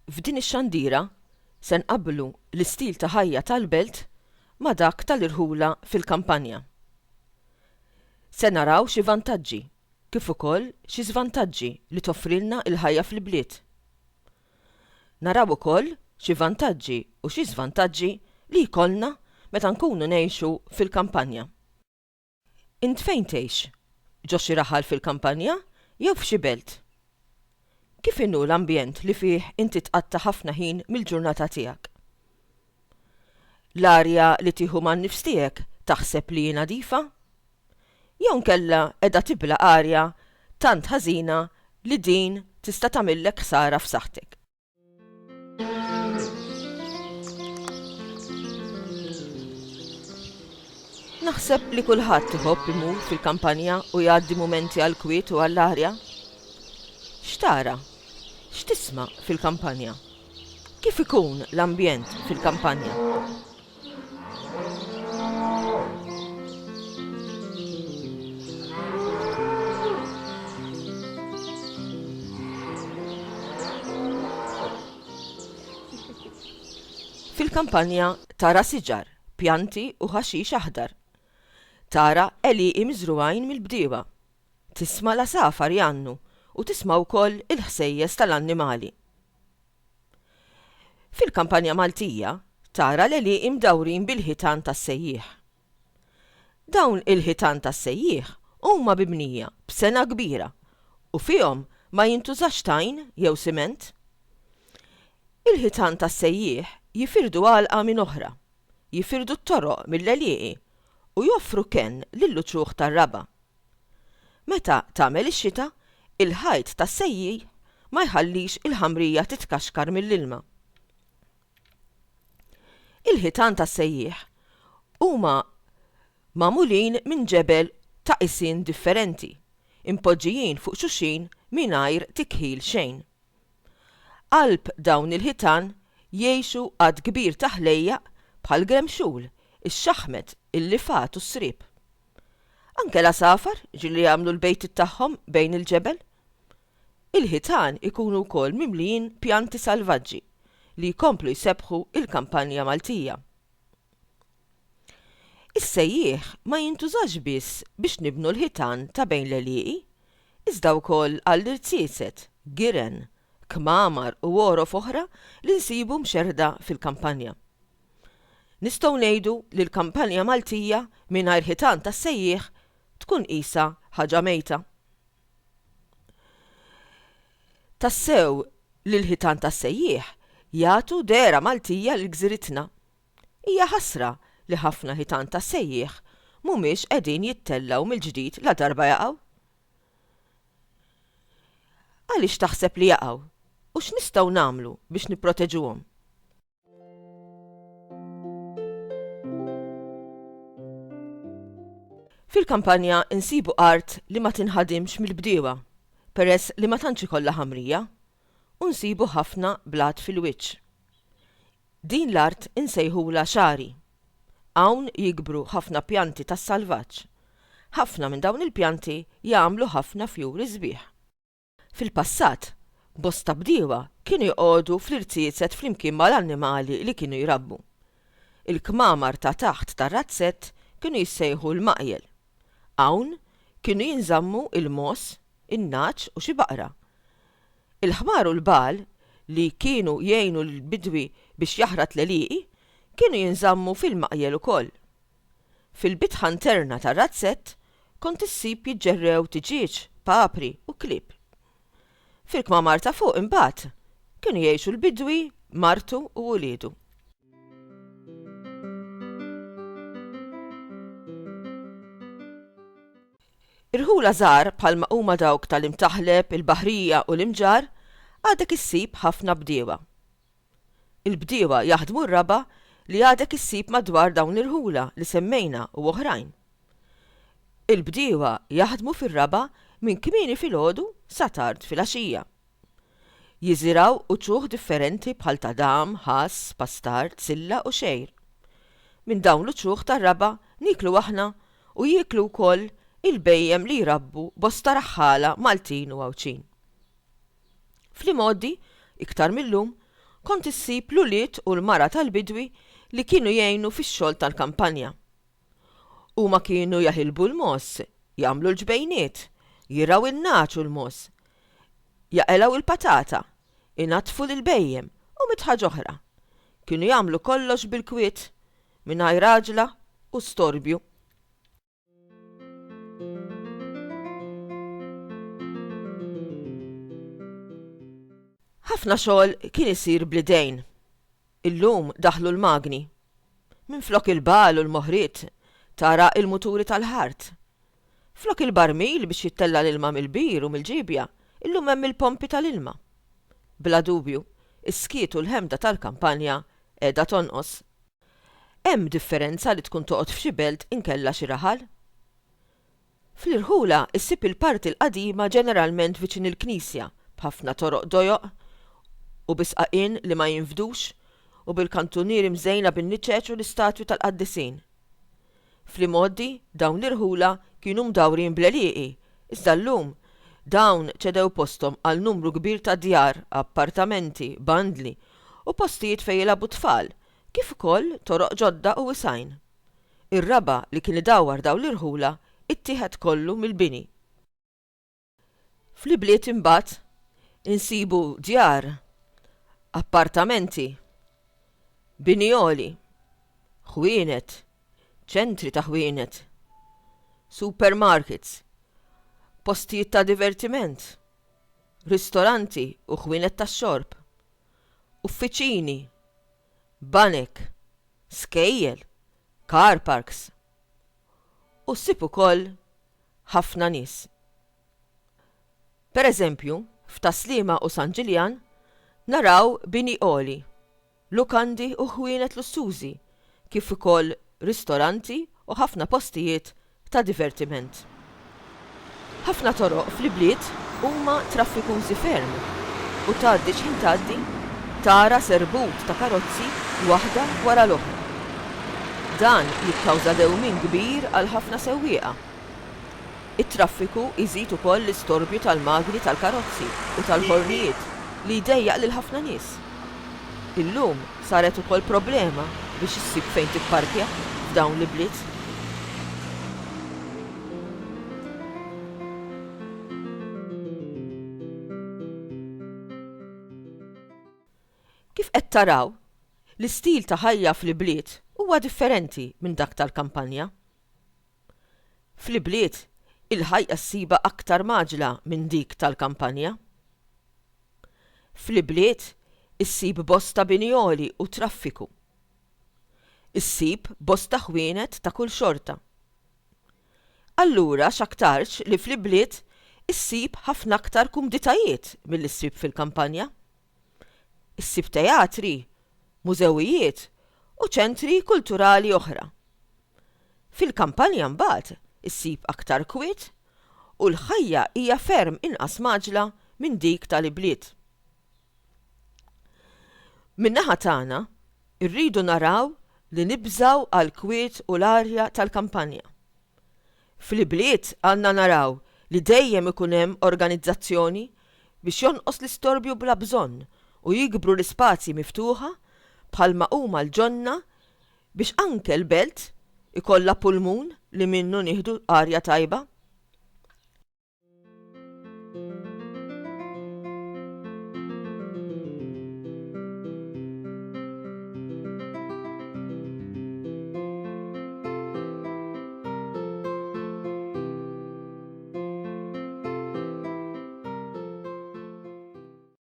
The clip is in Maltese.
F'din ix-xandira se nqabblu l-istil ta' ħajja tal-belt ma' dak tal-irħula fil-kampanja. Se naraw xi vantaġġi kif ukoll xi żvantaġġi li toffrilna l-ħajja fil-bliet. Naraw ukoll xi vantaġġi u xi żvantaġġi li jkollna meta nkunu ngħixu fil-kampanja. Int fejn tgħix? Ġo xi raħal fil-kampanja jew f'xi belt? Kif inhu l-ambjent li fih inti tqatta' ħafna ħin mill-ġurnata tiegħek? L-arja li tieħu man-nifs tiegħek taħseb li hi nadifa? Jew nkella qiegħda tibla arja tant ħażina li din tista' tagħmillek ħsara f'saħħtek. Naħseb li kulħadd iħobb imur fil-kampanja u jgħaddi mumenti għall-kwiet u għall-arja. X'tara? X'tisma' fil-kampanja? Kif ikun l-ambjent fil-kampanja? Fil-kampanja tara siġar, pjanti u ħaxix aħdar. Tara għeliqi miżrugħajn mill-bdiewa. Tisma' l-għasafar jannu u tisma' wkoll il-ħsejjes tal-annimali. Fil-kampanja Maltija tara l-għeliqi mdawrin bil-ħitan tas-sejjieħ. Dawn il-ħitan tas-sejjieħ huma mibnija b'sena kbira u fihom ma jintużax tajn jew siment. Il-ħitan tas-sejjieħ jifirdu għalqa minn oħra, jifirdu t-toroq mill-għeliqi u joffru kenn lill-luċuħ tar-raba. Meta tagħmel ix-xita, il-ħajt tas-sejjieħ ma jħallix il-ħamrija titkaxkar mill-ilma. Il-ħitan tas-sejjieħ huma magħmulin minn ġebel ta' qisien differenti, impoġġijin fuq xulxin mingħajr tikħil xejn. Qalb dawn il-ħitan jgħixu għad kbir ta' ħlejjaq bħal gremxul, ix-xaħmet, il-lifat u s-sriep. Anke l-għasafar ġilli jagħmlu l-bejt tagħhom bejn il-ġebel. Il-ħitan ikunu wkoll mimlijin pjanti salvaġġi li jkomplu jsebħu il-kampanja Maltija. Is-sejjieħ ma jintużax biss biex nibnu l-ħitan ta' bejn l-għeliqi, iżda wkoll għall-irċieset, giren, kmamar u għorof oħra li nsibu mxerda fil-kampanja. Nistgħu ngħidu li l-kampanja Maltija mingħajr ħitan tas-sejjieħ tkun qisha ħaġa mejta. Tassew li l-ħitan tas-sejjieħ jagħtu dehra Maltija lil gżiritna. Hija ħasra li ħafna ħitan tas-sejjieħ mhumiex qegħdin jittellaw mill-ġdid la darba jaqgħu. Għaliex taħseb li jaqgħu u x'nistgħu nagħmlu biex nipproteġuhom? Fil-kampanja insibu art li ma tinħadimx mill-bdiewa, peress li ma tantx ikollha ħamrija, u nsibu ħafna blat fil-wiċċ. Din l-art insejħula xari. Hawn jikbru ħafna pjanti tas-salvaġġ. Ħafna minn dawn il-pjanti jagħmlu ħafna fjuri sbieħ. Fil-passat, bosta bdiewa kienu jqogħdu fl-irtieset flimkien mal-annimali li kienu jrabbu. Il-kmamar ta' taħt tar-razzett kienu jissejħu l-maqjel. Hawn kienu jinżammu il-mos, in-naċ u xi baqra. Il-ħmar u l-bal li kienu jgħinu l-bidwi biex jaħrat l-għeliqi kienu jinżammu fil-maqjel ukoll. Fil-bitħa interna tar-razzett kont issib jiġġerrew tiġiġ, papri u klieb. Fil-kmamar ta' fuq imbagħad kienu jgħixu l-bidwi, martu u wuliedu. Irħula żgħar bħalma huma dawk tal-imtaħleb, il-baħrija u l-imġar għadek issib ħafna bdiewa. Il-bdiewa jaħdmu r-raba li għadek issib madwar dawn l-irħula li semmejna u oħrajn. Il-bdiewa jaħdmu fir-raba minn kmieni filgħodu sa tard filgħaxija. Jiżiraw uċuħ differenti bħal ta' dam, ħass, pastard, silla u xejr. Minn dawn l-uċuħ tar-raba niklu aħna u jieklu wkoll il-bejjem li jrabbu bosta raħħala Maltin u Għawċin. Fl-modi, iktar millum, kont issib l-ulied u l-mara tal-bidwi li kienu jgħinu fix-xogħol tal-kampanja. Huma kienu jaħilbu l-moss, jagħmlu l-ġbejniet, jiraw in-naċ u l-moss, jaqelaw il-patata, inatfu l-bejjem u mitħaġ oħra. Kienu jagħmlu kollox bil-kwiet mingħajr għaġla u storbju. Ħafna xogħol kien isir bl-idejn. Illum daħlu l-magni. Minflok il-bal u l-moħriet tara il-muturi tal-ħart. Flok il-barmil biex jittella l-ilma mill-bir u mill-ġibja, illum hemm il-pompi tal-ilma. Bla dubju, is-skiet u l-ħemda tal-kampanja qiegħda tonqos. Hemm differenza li tkun toqgħod f'xi belt inkella xi raħal. Fl-irħula issib il-parti l-qadima ġeneralment viċin il-knisja b'ħafna toroq dojoq u bisqaqin li ma jinfdux u bil-kantunieri mżejna bin-niċeċ u l-istatwi tal-qaddisin. Fl-imoddi dawn l-irħula kienu mdawrin bl-għelieqi, iżda llum dawn ċedew posthom għal numru kbir ta' djar, appartamenti, bandli u postijiet fejn jilagħbu tfal, kif ukoll toroq ġodda u wisajn. Ir-raba li kien idawwar dawn l-irħula ittieħed kollu mill-bini. Fl-ibliet imbagħad insibu djar, appartamenti, binjoli, ħwienet, ċentri ta' ħwienet, supermarkets, postijiet ta' divertiment, ristoranti u ħwienet tax-xorb, uffiċini, banek, skejjel, car parks u ssib ukoll ħafna nies. Pereżempju, f'Taslima u San Ġiljan naraw bini oli, lukandi u ħwienet lussużi, kif ukoll ristoranti u ħafna postijiet ta' divertiment. Ħafna toroq fl-ibliet huma traffikużi ferm u tgħaddi x'ħin tgħaddi tara serbut ta' karozzi waħda wara l-oħra. Dan jikkawża dewmien kbir għal ħafna sewwieqa. It-traffiku iżid ukoll l-istorbju tal-magni tal-karozzi u tal-ħornijiet li jdejjaq lil ħafna nies. Illum saret ukoll problema biex issib fejn tipparkja f'dawn l-ibliet. Kif qed taraw, l-istil ta' ħajja fl-ibliet huwa differenti minn dak tal-kampanja. Fl-ibliet il-ħajja ssiba aktar maġla minn dik tal-kampanja. Fl-ibliet issib bosta binjoli u traffiku. Issib bosta ħwienet ta' kull xorta. Allura x'aktarx li fl-ibliet issib ħafna aktar kumditajiet mill-issib fil-kampanja. Issib teatri, mużewijiet u ċentri kulturali oħra. Fil-kampanja mbagħad issib aktar kwiet u l-ħajja hija ferm inqas maġla minn dik tal-ibliet. Min-naħa tagħna rridu naraw li nibżgħu għal kwiet u l-arja tal-kampanja. Fl-ibliet għandna naraw li dejjem ikun hemm organizzazzjoni biex jonqos l-istorbju bla bżonn u jikbru l-ispazji miftuħa bħalma huma l-ġonna biex anke l-belt ikollha pulmun li minnu nieħdu arja tajba.